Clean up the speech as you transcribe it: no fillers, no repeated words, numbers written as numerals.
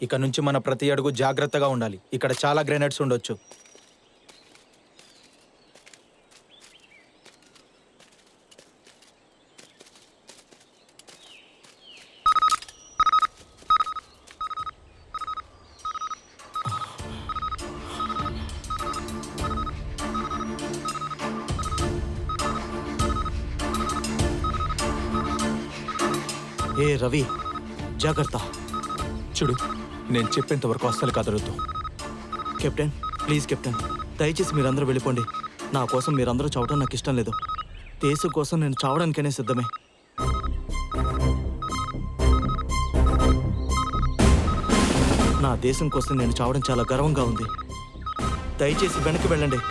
ఇక నుంచి మన ప్రతి అడుగు జాగ్రత్తగా ఉండాలి. ఇక్కడ చాలా గ్రెనేడ్స్ ఉండొచ్చు. ఏ రవి, జాగ్రత్త. చూడు, నేను చెప్పేంత వరకు అస్సలు కదలొద్దు. కెప్టెన్, ప్లీజ్ కెప్టెన్, దయచేసి మీరందరూ వెళ్ళిపోండి. నా కోసం మీరందరూ చావటం నాకు ఇష్టం లేదు. దేశం కోసం నేను చావడానికైనా సిద్ధమే. నా దేశం కోసం నేను చావడం చాలా గర్వంగా ఉంది. దయచేసి వెనక్కి వెళ్ళండి.